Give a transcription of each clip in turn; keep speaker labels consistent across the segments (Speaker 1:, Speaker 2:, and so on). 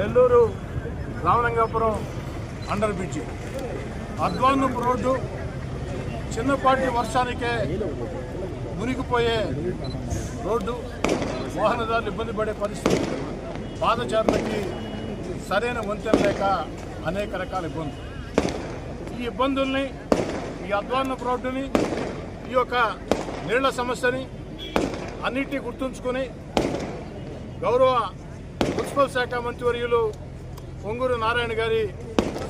Speaker 1: Nellore Ramalingapuram under bridge అద్వానపు road చిన్నపాటి వర్షానికే మునిగిపోయే రోడ్డు, వాహనదారులు ఇబ్బంది పడే పరిస్థితి, పాదచారులకి సరైన వంతెన లేక అనేక రకాల ఇబ్బందులు. ఈ ఇబ్బందుల్ని, ఈ అద్వానపు రోడ్డుని, ఈ యొక్క నీళ్ల సమస్యని అన్నిటినీ గుర్తుంచుకొని గౌరవ మున్సిపల్ శాఖ మంత్రివర్యులు పొంగూరు నారాయణ గారి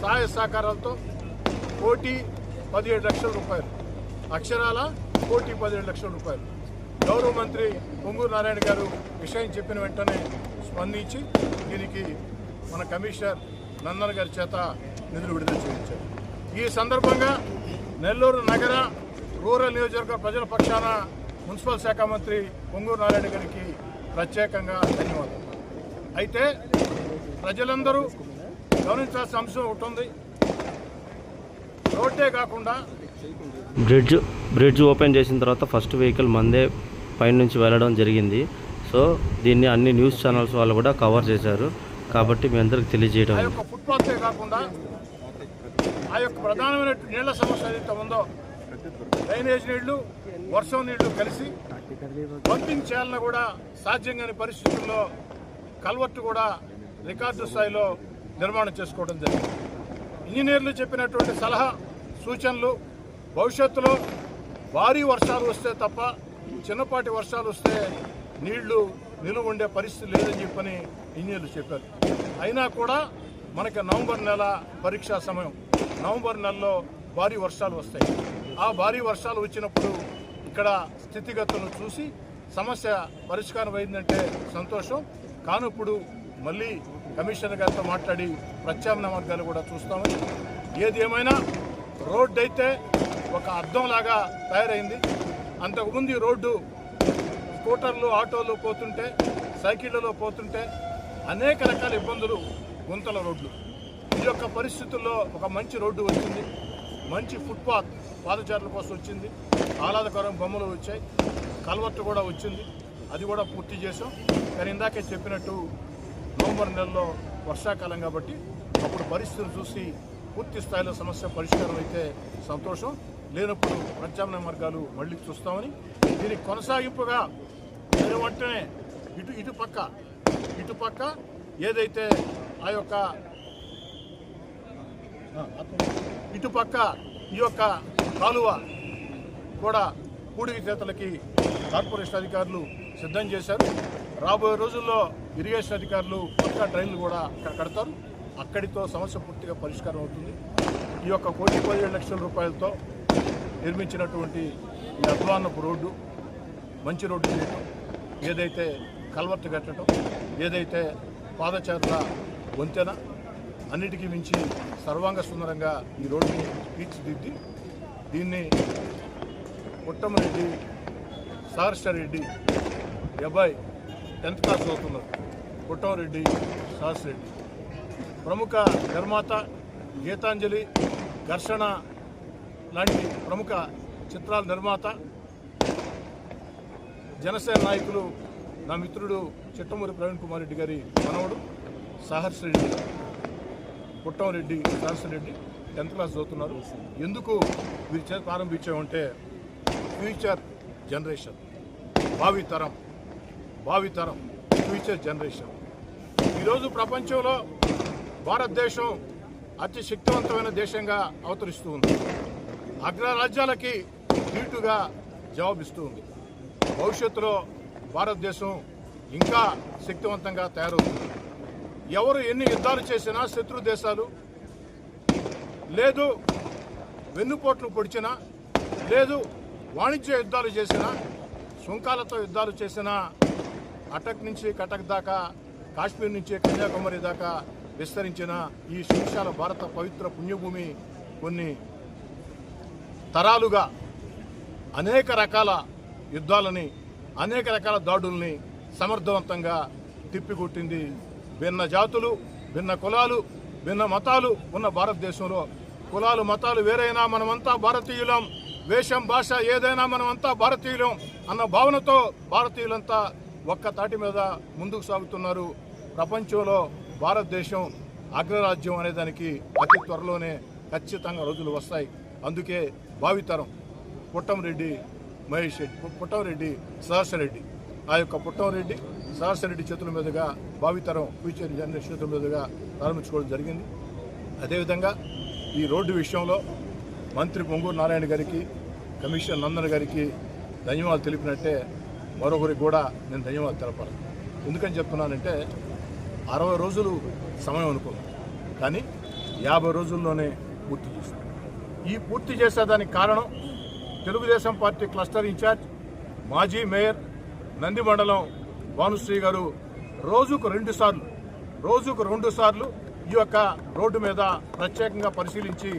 Speaker 1: సహాయ సహకారాలతో 1,17,00,000 రూపాయలు, అక్షరాల 1,17,00,000 రూపాయలు గౌరవ మంత్రి పొంగూరు నారాయణ గారు విషయం చెప్పిన వెంటనే స్పందించి దీనికి మన కమిషనర్ నందన్ గారి చేత నిధులు విడుదల చేయించారు. ఈ సందర్భంగా నెల్లూరు నగర రూరల్ నియోజకవర్గ ప్రజల పక్షాన మున్సిపల్ శాఖ మంత్రి పొంగూరు నారాయణ గారికి ప్రత్యేకంగా ధన్యవాదాలు. అయితే ప్రజలందరూ గమనించాల్సిన అంశం ఒకటి ఉంది. రోడ్డే కాకుండా
Speaker 2: బ్రిడ్జ్ ఓపెన్ చేసిన తర్వాత ఫస్ట్ వెహికల్ మందే పైనుంచి వెళ్ళడం జరిగింది. సో దీన్ని అన్ని న్యూస్ ఛానల్స్ వాళ్ళు కూడా కవర్ చేశారు. కాబట్టి మీ అందరికి తెలియజేయడం,
Speaker 1: ఆ యొక్క ఫుట్పాత్తే కాకుండా ఆ యొక్క ప్రధానమైన నీళ్ల సమస్య ఏదైతే ఉందో, డ్రైనేజ్ నీళ్లు, వర్షం నీళ్లు కలిసి పంపింగ్ చేయాలన్నా కూడా సాధ్యం కాని పరిస్థితుల్లో కల్వర్టు కూడా రికార్డు స్థాయిలో నిర్మాణం చేసుకోవడం జరిగింది. ఇంజనీర్లు చెప్పినటువంటి సలహా సూచనలు, భవిష్యత్తులో భారీ వర్షాలు వస్తే తప్ప చిన్నపాటి వర్షాలు వస్తే నీళ్లు నిలువ ఉండే పరిస్థితి లేదని చెప్పని ఇంజనీర్లు చెప్పారు. అయినా కూడా మనకి నవంబర్ నెల పరీక్షా సమయం, నవంబర్ నెలలో భారీ వర్షాలు వస్తాయి. ఆ భారీ వర్షాలు వచ్చినప్పుడు ఇక్కడ స్థితిగతులను చూసి సమస్య పరిష్కారం అయిందంటే సంతోషం. కానప్పుడు మళ్ళీ కమిషనర్ గారితో మాట్లాడి ప్రత్యామ్నాయ మార్గాలు కూడా చూస్తామని. ఏది ఏమైనా రోడ్డు అయితే ఒక అద్దంలాగా తయారైంది. అంతకుముందు ఈ రోడ్డు స్కూటర్లు, ఆటోలు పోతుంటే, సైకిళ్లలో పోతుంటే అనేక రకాల ఇబ్బందులు, గుంతల రోడ్లు. ఈ యొక్క పరిస్థితుల్లో ఒక మంచి రోడ్డు వచ్చింది, మంచి ఫుట్పాత్ పాదచారుల కోసం వచ్చింది, ఆహ్లాదకరం బొమ్మలు వచ్చాయి, కల్వర్టు కూడా వచ్చింది, అది కూడా పూర్తి చేసాం. కానీ ఇందాకే చెప్పినట్టు నవంబర్ నెలలో వర్షాకాలం కాబట్టి అప్పుడు పరిస్థితులు చూసి పూర్తి స్థాయిలో సమస్య పరిష్కారం అయితే సంతోషం, లేనప్పుడు ప్రత్యామ్నాయ మార్గాలు మళ్ళీ చూస్తామని. దీనికి కొనసాగింపుగా నేను వెంటనే ఇటుపక్క ఏదైతే ఆ యొక్క ఇటుపక్క ఈ యొక్క కాలువ కూడా పూడికి చేతలకి కార్పొరేషన్ అధికారులు సిద్ధం చేశారు. రాబోయే రోజుల్లో ఇరిగేషన్ అధికారులు పక్కా డ్రైన్లు కూడా అక్కడ కడతారు. అక్కడితో సమస్య పూర్తిగా పరిష్కారం అవుతుంది. ఈ యొక్క 1,17,00,000 రూపాయలతో నిర్మించినటువంటి ఈ అద్వానపు రోడ్డు మంచి రోడ్డు చేయటం, ఏదైతే కల్వర్టు కట్టడం, ఏదైతే పాదచారుల వంతెన, అన్నిటికీ మించి సర్వాంగ సుందరంగా ఈ రోడ్డుని తీర్చిదిద్ది దీన్ని పుట్టమరెడ్డి సహర్షరెడ్డి అబ్బాయి 10th క్లాస్ చదువుతున్నారు. పుట్టమరెడ్డి సహర్షరెడ్డి ప్రముఖ నిర్మాత, గీతాంజలి, ఘర్షణ లాంటి ప్రముఖ చిత్రాల నిర్మాత, జనసేన నాయకులు నా మిత్రుడు చిట్టమూరి ప్రవీణ్ కుమార్ రెడ్డి గారి మనవడు సహర్షరెడ్డి, పుట్టమరెడ్డి సహర్షరెడ్డి 10th క్లాస్ చదువుతున్నారు. ఎందుకు వీరి చేత ప్రారంభించామంటే ఫ్యూచర్ జనరేషన్, భావితరం ఫ్యూచర్ జనరేషన్. ఈరోజు ప్రపంచంలో భారతదేశం అతి శక్తివంతమైన దేశంగా అవతరిస్తూ ఉంది. అగ్రరాజ్యాలకి ధీటుగా జవాబిస్తూ ఉంది. భవిష్యత్తులో భారతదేశం ఇంకా శక్తివంతంగా తయారవుతుంది. ఎవరు ఎన్ని యుద్ధాలు చేసినా, శత్రు దేశాలు లేదు వెన్నుపోట్లు పొడిచినా, లేదు వాణిజ్య యుద్ధాలు చేసినా, సుంకాలతో యుద్ధాలు చేసినా, అటక్ నుంచి కటక్ దాకా, కాశ్మీర్ నుంచి కన్యాకుమారి దాకా విస్తరించిన ఈ సువిశాల భారత పవిత్ర పుణ్యభూమి కొన్ని తరాలుగా అనేక రకాల యుద్ధాలని, అనేక రకాల దాడుల్ని సమర్థవంతంగా తిప్పికొట్టింది. భిన్న జాతులు, భిన్న కులాలు, భిన్న మతాలు ఉన్న భారతదేశంలో కులాలు, మతాలు వేరైనా మనమంతా భారతీయులం, వేషం, భాష ఏదైనా మనమంతా భారతీయులం అన్న భావనతో భారతీయులంతా ఒక్క తాటి మీద ముందుకు సాగుతున్నారు. ప్రపంచంలో భారతదేశం అగ్రరాజ్యం అనేదానికి అతి త్వరలోనే ఖచ్చితంగా రోజులు వస్తాయి. అందుకే భావితరం పుట్టంరెడ్డి మహేష్ రెడ్డి, పుట్టంరెడ్డి సహస్రెడ్డి, ఆ యొక్క పుట్టంరెడ్డి సహస్రెడ్డి చేతుల మీదుగా భావితరం ఫ్యూచర్ జనరేషన్ చేతుల మీదుగా ప్రారంభించుకోవడం జరిగింది. అదేవిధంగా ఈ రోడ్డు విషయంలో మంత్రి పొంగూరు నారాయణ గారికి, కమిషనర్ నందన్ గారికి ధన్యవాదాలు తెలిపినట్టే మరొకరికి కూడా నేను ధన్యవాదాలు తెలపాలి. ఎందుకని చెప్తున్నానంటే 60 రోజులు సమయం అనుకున్నాం, కానీ 50 రోజుల్లోనే పూర్తి చేస్తాం. ఈ పూర్తి చేసేదానికి కారణం తెలుగుదేశం పార్టీ క్లస్టర్ ఇన్ఛార్జ్ మాజీ మేయర్ నంది మండలం భానుశ్రీ గారు రోజుకు 2 సార్లు ఈ యొక్క రోడ్డు మీద ప్రత్యేకంగా పరిశీలించి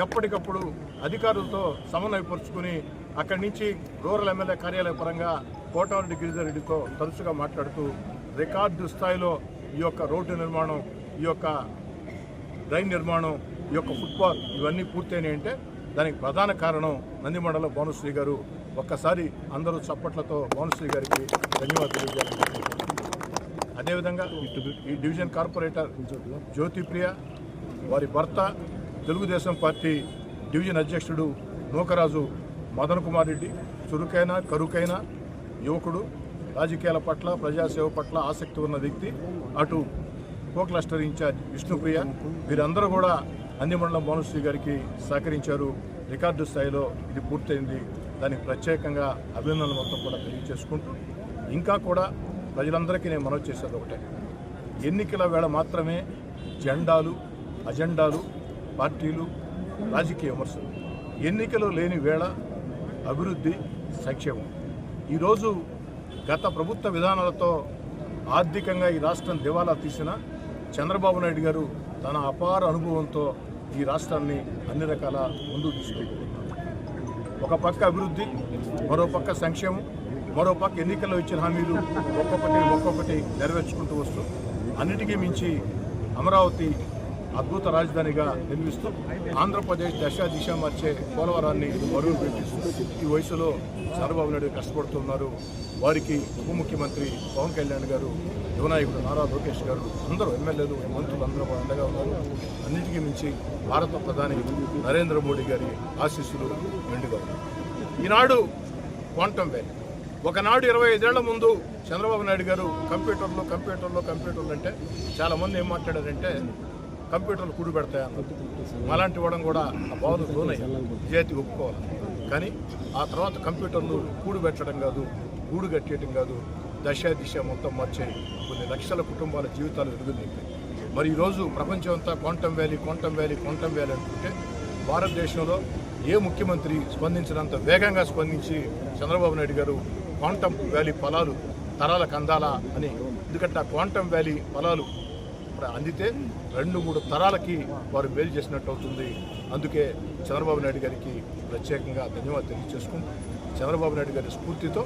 Speaker 1: ఎప్పటికప్పుడు అధికారులతో సమన్వయపరుచుకుని అక్కడి నుంచి రూరల్ ఎమ్మెల్యే కార్యాలయ పరంగా కోటమిరెడ్డి గిరిధర్ రెడ్డితో తరచుగా మాట్లాడుతూ రికార్డు స్థాయిలో ఈ యొక్క రోడ్డు నిర్మాణం, ఈ యొక్క డ్రైన్ నిర్మాణం, ఈ యొక్క ఫుట్పాత్ ఇవన్నీ పూర్తయినాయంటే దానికి ప్రధాన కారణం నందిమండలం భానుశ్రీ గారు. ఒక్కసారి అందరూ చప్పట్లతో భానుశ్రీ గారికి ధన్యవాదాలు తెలియజేయాలి. అదేవిధంగా ఈ డివిజన్ కార్పొరేటర్ జ్యోతిప్రియ, వారి భర్త తెలుగుదేశం పార్టీ డివిజన్ అధ్యక్షుడు నూకరాజు మదన్ కుమార్ రెడ్డి, చురుకైన కరుకైన యువకుడు, రాజకీయాల పట్ల ప్రజాసేవ పట్ల ఆసక్తి ఉన్న వ్యక్తి. అటు కో క్లస్టర్ ఇన్ఛార్జ్ విష్ణుప్రియ, వీరందరూ కూడా నందిమండలం భానుశ్రీ గారికి సహకరించారు. రికార్డు స్థాయిలో ఇది పూర్తయింది. దానికి ప్రత్యేకంగా అభినందనలు మొత్తం కూడా తెలియజేసుకుంటూ, ఇంకా కూడా ప్రజలందరికీ నేను మనవి చేసేది ఒకటే, ఎన్నికల వేళ మాత్రమే జెండాలు, అజెండాలు, పార్టీలు, రాజకీయ విమర్శలు. ఎన్నికలు లేని వేళ అభివృద్ధి, సంక్షేమం. ఈరోజు గత ప్రభుత్వ విధానాలతో ఆర్థికంగా ఈ రాష్ట్రం దివాలా తీసిన చంద్రబాబు నాయుడు గారు తన అపార అనుభవంతో ఈ రాష్ట్రాన్ని అన్ని రకాల ముందుకు తీసుకెళ్తున్నారు. ఒక పక్క అభివృద్ధి, మరో పక్క సంక్షేమం, మరో పక్క ఎన్నికల్లో ఇచ్చిన హామీలు ఒక్కొక్కటి నెరవేర్చుకుంటూ వస్తూ, అన్నిటికీ మించి అమరావతి అద్భుత రాజధానిగా నిర్మిస్తూ ఆంధ్రప్రదేశ్ దిశ మార్చే పోలవరాన్ని మరుగు పెట్టిస్తూ ఈ వయసులో చంద్రబాబు నాయుడు కష్టపడుతున్నారు. వారికి ఉప ముఖ్యమంత్రి పవన్ కళ్యాణ్ గారు, యువనాయకుడు నారా లోకేష్ గారు, అందరూ ఎమ్మెల్యేలు, మంత్రులు అందరూ అండగా ఉన్నారు. అన్నిటికీ మించి భారత ప్రధాని నరేంద్ర మోడీ గారి ఆశీస్సులు మెండుగా ఉన్నాయి. ఈనాడు క్వాంటమ్ వ్యాలీ, ఒకనాడు 25 ఏళ్ల ముందు చంద్రబాబు నాయుడు గారు కంప్యూటర్లు అంటే చాలామంది ఏం మాట్లాడారంటే కంప్యూటర్లు కూడు పెడతాయన్నారు. అలాంటి వాడడం కూడా ఆ బావులు లోనై విజయతి ఒప్పుకోవాలి. కానీ ఆ తర్వాత కంప్యూటర్లు కూడు పెట్టడం కాదు, గూడు కట్టేయడం కాదు, దిశ మొత్తం మార్చే కొన్ని లక్షల కుటుంబాల జీవితాలు వెలుగుతాయి. మరి ఈరోజు ప్రపంచం అంతా క్వాంటమ్ వ్యాలీ అనుకుంటే భారతదేశంలో ఏ ముఖ్యమంత్రి స్పందించినంత వేగంగా స్పందించి చంద్రబాబు నాయుడు గారు క్వాంటమ్ వ్యాలీ ఫలాలు తరాలకు అందాలా అని. ఎందుకంటే ఆ క్వాంటమ్ వ్యాలీ ఫలాలు అందితే 2-3 తరాలకి వారు మేలు చేసినట్టు అవుతుంది. అందుకే చంద్రబాబు నాయుడు గారికి ప్రత్యేకంగా ధన్యవాదాలు తెలియజేసుకుంటూ, చంద్రబాబు నాయుడు గారి స్ఫూర్తితో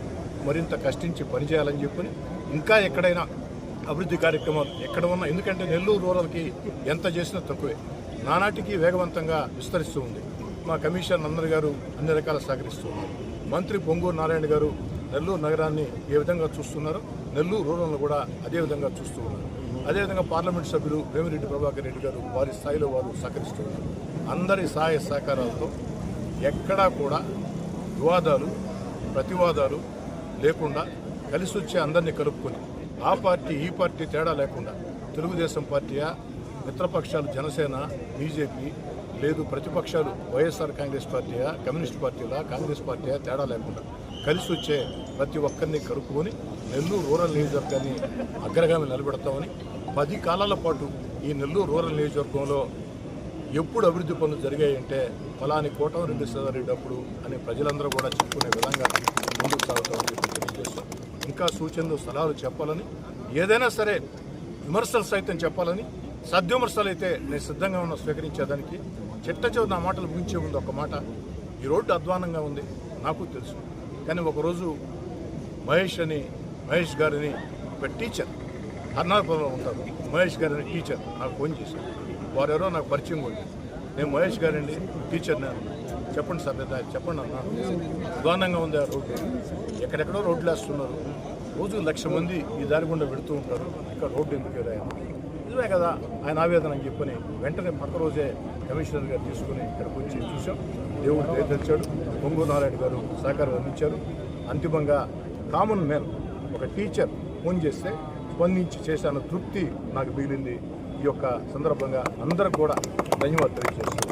Speaker 1: మరింత కష్టించి పనిచేయాలని చెప్పని, ఇంకా ఎక్కడైనా అభివృద్ధి కార్యక్రమాలు ఎక్కడ ఉన్నా, ఎందుకంటే నెల్లూరు రూరల్కి ఎంత చేసినా తక్కువే, నానాటికి వేగవంతంగా విస్తరిస్తూ ఉంది. మా కమిషనర్ నందన్ గారు అన్ని రకాల సహకరిస్తున్నారు. మంత్రి పొంగూరు నారాయణ గారు నెల్లూరు నగరాన్ని ఏ విధంగా చూస్తున్నారో నెల్లూరు రూరల్ను కూడా అదే విధంగా చూస్తూ ఉన్నారు. అదేవిధంగా పార్లమెంట్ సభ్యులు వేమిరెడ్డి ప్రభాకర్ రెడ్డి గారు వారి స్థాయిలో వారు సహకరిస్తున్నారు. అందరి సహాయ సహకారాలతో ఎక్కడా కూడా వివాదాలు, ప్రతివాదాలు లేకుండా కలిసి వచ్చే అందరినీ కలుపుకొని, ఆ పార్టీ ఈ పార్టీ తేడా లేకుండా, తెలుగుదేశం పార్టీయా, మిత్రపక్షాలు జనసేన, బీజేపీ, లేదు ప్రతిపక్షాలు వైఎస్ఆర్ కాంగ్రెస్ పార్టీయా, కమ్యూనిస్ట్ పార్టీలా, కాంగ్రెస్ పార్టీయా తేడా లేకుండా కలిసి వచ్చే ప్రతి ఒక్కరిని కలుపుకొని నెల్లూరు రూరల్ నియోజకవర్గాన్ని అగ్రగామి నిలబెడతామని, 10 కాలాల పాటు ఈ నెల్లూరు రూరల్ నియోజకవర్గంలో ఎప్పుడు అభివృద్ధి పనులు జరిగాయంటే ఫలాని కోటమిరెడ్డి రెడ్డి అప్పుడు అని ప్రజలందరూ కూడా చెప్పుకునే విధంగా ముందుకు సాగుతామని చెప్పి తెలియజేస్తాం. ఇంకా సూచనలు, సలహాలు చెప్పాలని, ఏదైనా సరే విమర్శలు సైతం చెప్పాలని, సద్విమర్శలు అయితే నేను సిద్ధంగా ఉన్న స్వీకరించేదానికి. చిట్ట నా మాటలు ముగించే ముందు ఒక మాట, ఈ రోడ్డు అధ్వానంగా ఉంది నాకు తెలుసు, కానీ ఒకరోజు మహేష్ గారిని ఒక టీచర్ హర్నాపురంలో ఉంటారు, మహేష్ గారిని టీచర్ నాకు ఫోన్ చేశారు. వారెవరో నాకు పరిచయం కూడా. నేను మహేష్ గారండి, టీచర్ నేను, చెప్పండి సార్, చెప్పండి అన్న, అధ్వానంగా ఉంది ఆ రోడ్డు, ఎక్కడెక్కడో రోడ్లు వేస్తున్నారు, రోజు 1,00,000 మంది ఈ దారి గుండా పెడుతూ ఉంటారు, ఇక్కడ రోడ్డు ఎందుకు రాయను, నిజమే కదా ఆయన ఆవేదన అని చెప్పని వెంటనే పక్క రోజే కమిషనర్ గారు తీసుకుని ఇక్కడికి వచ్చి చూసాం. దేవుడు దయ తెచ్చాడు. పొంగూరు నారాయణ గారు సహకారం అందించారు. అంతిమంగా కామన్ మ్యాన్ ఒక టీచర్ ఫోన్ చేస్తే స్పందించి చేశాను తృప్తి నాకు మిగిలింది. ఈ యొక్క సందర్భంగా అందరికి కూడా ధన్యవాదాలు తెలియజేస్తున్నాను.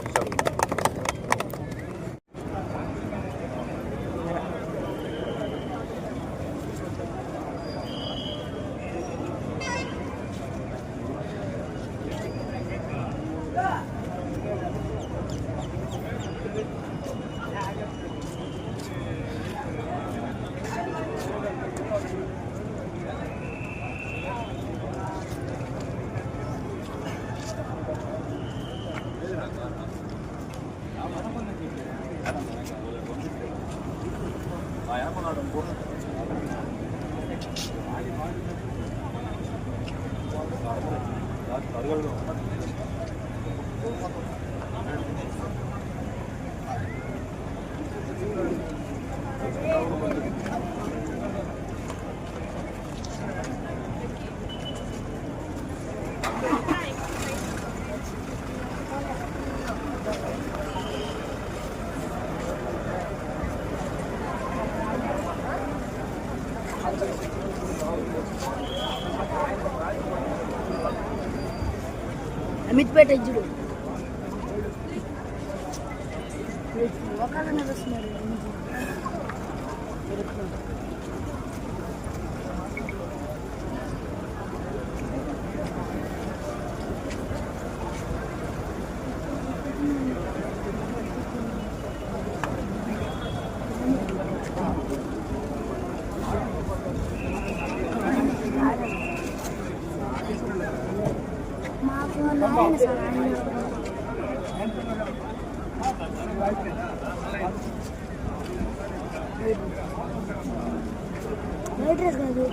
Speaker 3: అమిత్పేట ఇచ్చుడు ఒకళ్ళనే వస్తున్నారు. డ్రెస్ కాదు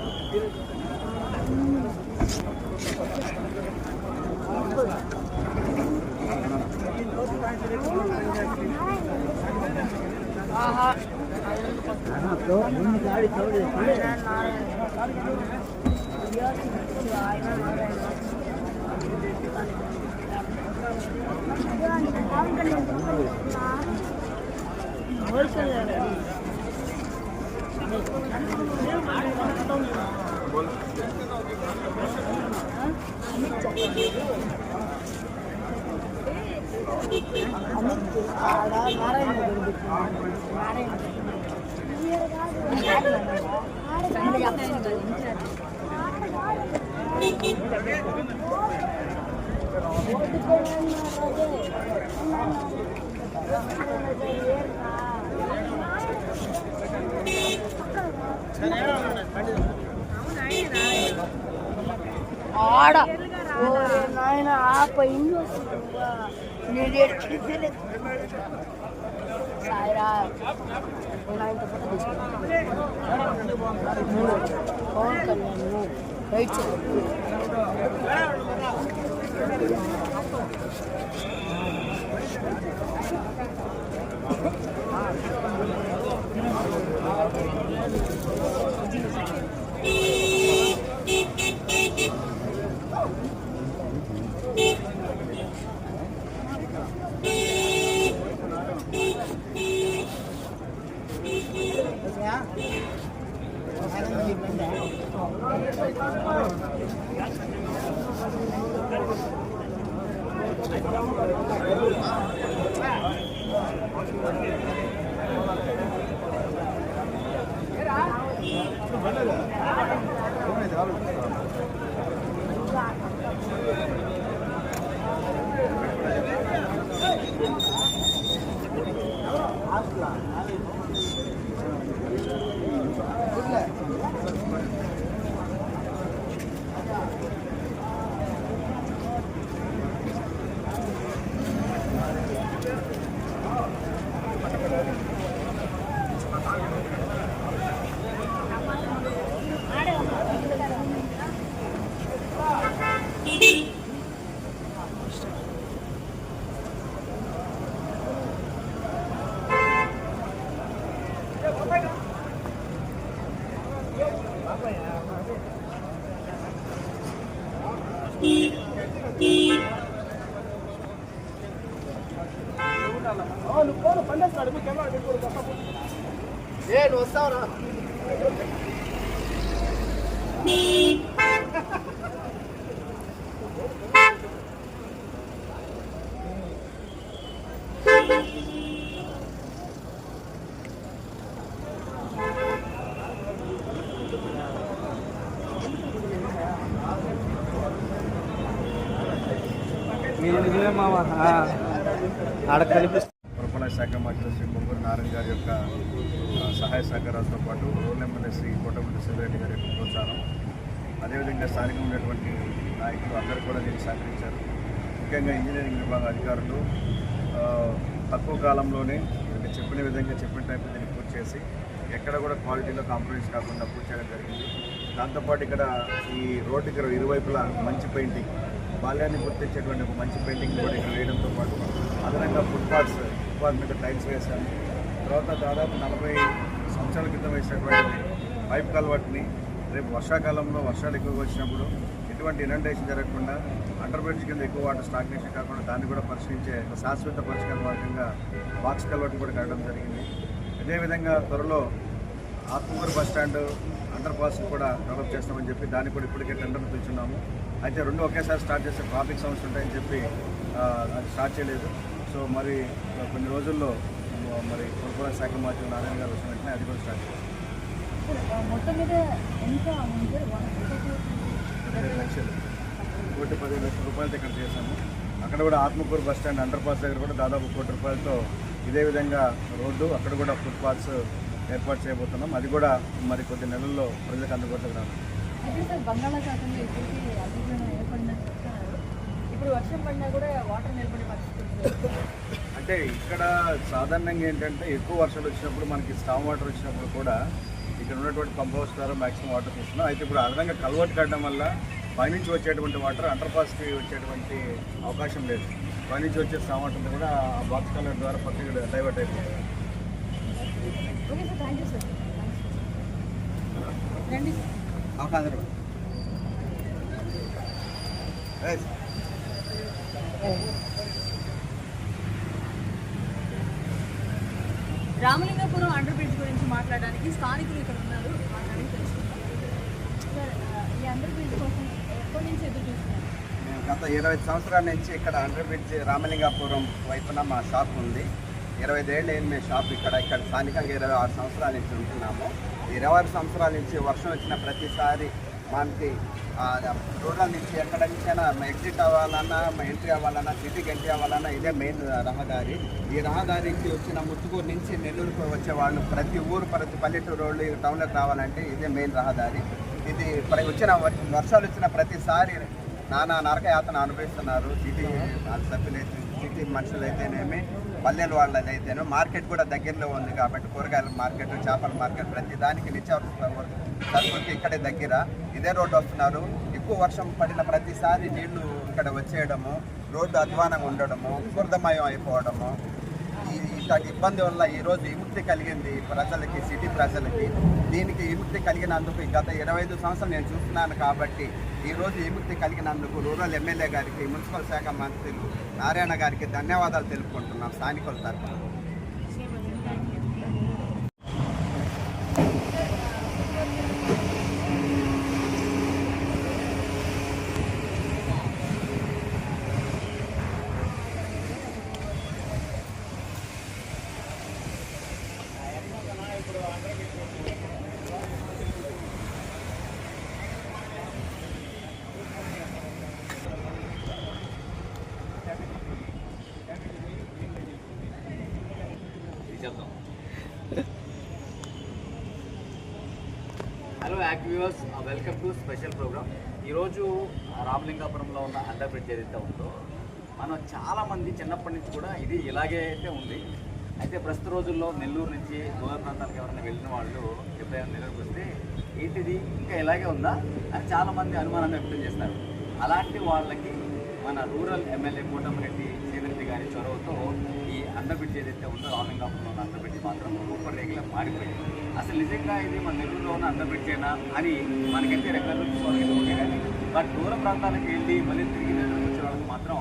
Speaker 3: ఆడ నాయన ఆప ఇల్లు నేను సాయిరా పవన్ కళ్యాణ్ రైట్
Speaker 4: నువ్వు వస్తావురా?
Speaker 5: పురపాలక శాఖ మంత్రి శ్రీ పొంగూరు నారాయణ గారి యొక్క సహాయ సహకారాలతో పాటు రూరల్ ఎమ్మెల్యే శ్రీ కోటమిరెడ్డి శివరెడ్డి గారి యొక్క ప్రోత్సాహం, అదేవిధంగా స్థానికంగా ఉన్నటువంటి నాయకులు అందరూ కూడా దీనికి సహకరించారు. ముఖ్యంగా ఇంజనీరింగ్ విభాగ అధికారులు తక్కువ కాలంలోనే చెప్పిన విధంగా చెప్పిన టైంలో దీన్ని పూర్తి చేసి ఎక్కడ కూడా క్వాలిటీలో కాంప్రమైజ్ కాకుండా పూర్తి చేయడం జరిగింది. దాంతోపాటు ఇక్కడ ఈ రోడ్డుకి ఇరువైపులా మంచి పెయింటింగ్, బాల్యాన్ని గుర్తించేటువంటి ఒక మంచి పెయింటింగ్ కూడా ఇక్కడ వేయడంతో పాటు అదనంగా ఫుట్పాత్ మీద టైల్స్ వేశాము. తర్వాత దాదాపు 40 సంవత్సరాల క్రితం వేసినటువంటి పైప్ కల్వర్ట్ని రేపు వర్షాకాలంలో వర్షాలు ఎక్కువగా వచ్చినప్పుడు ఎటువంటి ఇనండేషన్ జరగకుండా అండర్ బ్రిడ్జ్ కింద ఎక్కువ వాటర్ స్టాగ్నేషన్ కాకుండా దాన్ని కూడా పరిశీలించే ఒక శాశ్వత పరిష్కార మార్గంగా బాక్స్ కల్వర్ట్ కూడా కట్టడం జరిగింది. అదేవిధంగా త్వరలో Atmakur bus stand under pass కూడా డెవలప్ చేస్తామని చెప్పి దాన్ని కూడా ఇప్పటికే టెండర్లు పిలుచున్నాము. అయితే రెండు ఒకేసారి స్టార్ట్ చేస్తే ట్రాఫిక్ సమస్యలు ఉంటాయని చెప్పి అది స్టార్ట్ చేయలేదు. సో మరి కొన్ని రోజుల్లో మరి పురపాలక శాఖ మంత్రి నారాయణ గారు వచ్చిన వెంటనే అది కూడా స్టార్ట్ చేస్తాం.
Speaker 3: మొత్తం మీద ఎంత
Speaker 5: 15 లక్షలు, 1,15 లక్షల రూపాయలతో ఇక్కడ చేశాము. అక్కడ కూడా Atmakur bus stand under pass దగ్గర కూడా దాదాపు 1 కోటి రూపాయలతో ఇదే విధంగా రోడ్డు, అక్కడ కూడా ఫుట్పాత్స్ ఏర్పాటు చేయబోతున్నాం. అది కూడా మరి కొద్ది నెలల్లో ప్రజలకు అందుబాటులోకి రావాలి.
Speaker 3: అయితే సార్ బంగాళాఖాతంలో ఇప్పటికీ అభివృద్ధి ఏర్పడిందని చెప్తున్నారు. ఇప్పుడు వర్షం పడినా కూడా వాటర్ నిలబడే పరిస్థితి
Speaker 5: అంటే ఇక్కడ సాధారణంగా ఏంటంటే ఎక్కువ వర్షాలు వచ్చినప్పుడు మనకి స్టామ్ వాటర్ వచ్చినప్పుడు కూడా ఇక్కడ ఉన్నటువంటి పంప్ హౌస్ ద్వారా మ్యాక్సిమం వాటర్ తీసుకున్నాం. అయితే ఇప్పుడు అదనంగా కల్వర్ట్ కట్టడం వల్ల పైనుంచి వచ్చేటువంటి వాటర్ అండర్ పాస్కి వచ్చేటువంటి అవకాశం లేదు. పైనుంచి వచ్చే స్టామ్ వాటర్ కూడా ఆ బాక్స్ కల్వర్ట్ ద్వారా పక్కకి డైవర్ట్ అయిపోయింది.
Speaker 3: Okay sir, thank you sir. రండి రామలింగపురం అండర్ బ్రిడ్జ్ గురించి మాట్లాడడానికి స్థానికులు ఇక్కడ ఉన్నారు. మాట్లాడి తెలుసుకుంటాం. ఈ అండర్ బ్రిడ్జ్ కోసం ఎప్పటి నుంచి ఎదురు చూస్తున్నారు?
Speaker 4: గత 25 సంవత్సరాల నుంచి ఇక్కడ అండర్ బ్రిడ్జ్ రామలింగాపురం వైపున మా షాప్ ఉంది. 25 ఏళ్ళు అయింది మేము షాప్ ఇక్కడ స్థానికంగా 26 సంవత్సరాల నుంచి ఉంటున్నాము. 26 సంవత్సరాల నుంచి వర్షం వచ్చిన ప్రతిసారి మనకి రోడ్ల నుంచి ఎక్కడి నుంచైనా ఎగ్జిట్ అవ్వాలన్నా ఎంట్రీ అవ్వాలన్నా సిటీకి ఎంట్రీ అవ్వాలన్నా ఇదే మెయిన్ రహదారి. ఈ రహదారికి వచ్చిన ముత్తుకూరు నుంచి నెల్లూరుకు వచ్చేవాళ్ళు ప్రతి ఊరు ప్రతి పల్లెటూరు రోడ్లు టౌన్లోకి రావాలంటే ఇదే మెయిన్ రహదారి. ఇది వచ్చిన వర్షాలు వచ్చిన ప్రతిసారి నానా నరకయాతన అనుభవిస్తున్నారు. సిటీ సభ్యులైతే, సిటీ మనుషులు అయితేనేమి, పల్లెల వాళ్ళదైతేనే. మార్కెట్ కూడా దగ్గరలో ఉంది కాబట్టి కూరగాయల మార్కెట్, చేపల మార్కెట్, ప్రతి దానికి నిత్యావసర సరుకులకి ఇక్కడే దగ్గర. ఇదే రోడ్డు వస్తున్నారు. ఎక్కువ వర్షం పడిన ప్రతిసారి నీళ్లు ఇక్కడ వచ్చేయడము, రోడ్డు అధ్వానంగా ఉండడము, బురదమయం అయిపోవడము, ఇట్లాంటి ఇబ్బంది వల్ల ఈరోజు విముక్తి కలిగింది ప్రజలకి, సిటీ ప్రజలకి. దీనికి విముక్తి కలిగినందుకు గత 25 సంవత్సరాలు నేను చూస్తున్నాను కాబట్టి ఈరోజు విముక్తి కలిగినందుకు రూరల్ ఎమ్మెల్యే గారికి, మున్సిపల్ శాఖ మంత్రులు నారాయణ గారికి ధన్యవాదాలు తెలుపుకుంటున్నాం స్థానికుల తరఫున.
Speaker 6: Hello active viewers, welcome to special programme. ఈరోజు రామలింగాపురంలో ఉన్న అండర్ బ్రిడ్జ్ ఏదైతే ఉందో, మనం చాలామంది చిన్నప్పటి నుంచి కూడా ఇది ఇలాగే అయితే ఉంది. అయితే ప్రస్తుత రోజుల్లో నెల్లూరు నుంచి దూర ప్రాంతాలకు ఎవరైనా వెళ్ళిన వాళ్ళు ఎప్పుడైనా నెల్లూరుకి వస్తే ఏంటిది ఇంకా ఇలాగే ఉందా అని చాలామంది అనుమానాన్ని వ్యక్తం చేస్తారు. అలాంటి వాళ్ళకి మన రూరల్ ఎమ్మెల్యే కోటమిరెడ్డి శివరెడ్డి గారి చొరవతో ఈ అండర్ బ్రిడ్జ్ ఏదైతే ఉందో, రామలింగాపురంలో ఉన్న అండర్ బ్రిడ్జ్ మాత్రం సూపర్ రేగులా మారిపోయింది. అసలు నిజంగా ఇది మన నెల్లూరులో ఉన్న అండర్ బ్రిడ్జ్ అయినా అని మనకైతే రెక్కలు చూసుకోవాలి. కానీ బట్ దూర ప్రాంతాలకు వెళ్ళి మళ్ళీ తిరిగి నెల్లూరుకి వచ్చే వాళ్ళకి మాత్రం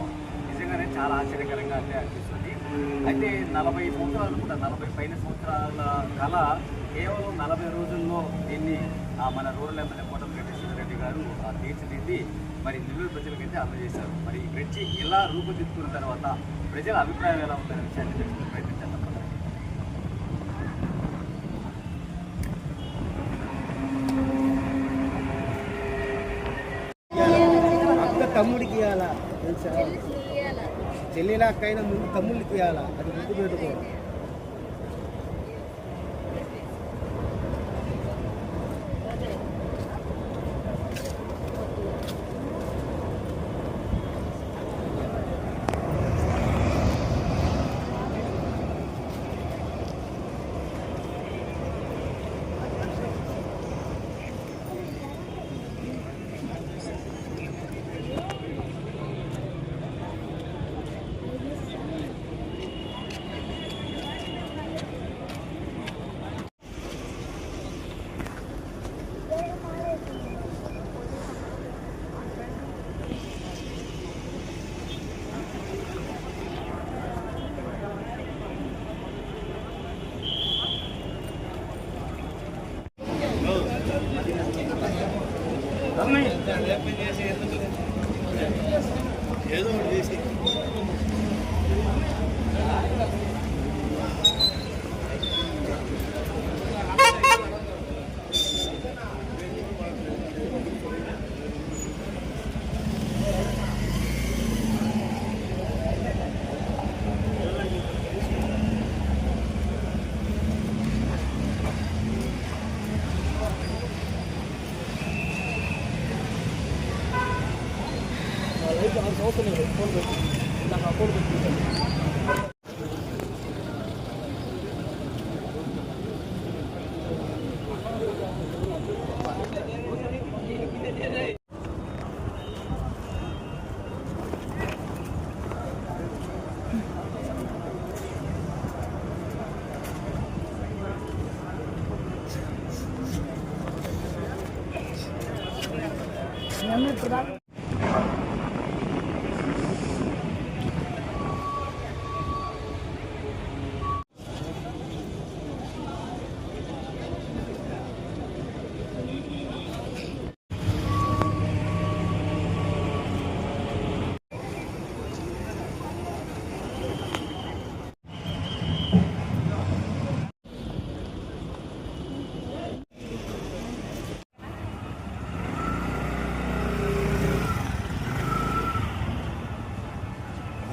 Speaker 6: నిజంగానే చాలా ఆశ్చర్యకరంగా అయితే అనిపిస్తుంది. అయితే 40 సంవత్సరాలు అనుకుంటా, 40 పైన సంవత్సరాల కళ కేవలం 40 రోజుల్లో దీన్ని మన రూరల్ ఎమ్మెల్యే కోటమిరెడ్డి శివరెడ్డి గారు తీర్చిదిద్ది మరి నెల్లూరు ప్రజలకైతే అందజేశారు. మరి ఈ బ్రిడ్జి ఎలా రూపుదిద్దుకున్న తర్వాత ప్రజల అభిప్రాయం ఎలా ఉందనే విషయాన్ని తెలుసుకునే ప్రయత్నించారు.
Speaker 7: అక్క తమ్ముడికి ఇవ్వాలా తెలుసా? చెల్లిలా అక్కైనా ముందు తమ్ముళ్ళకి ఇవ్వాలా, అది ముందు పెట్టుకో.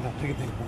Speaker 8: అక్కడికి తెలిపి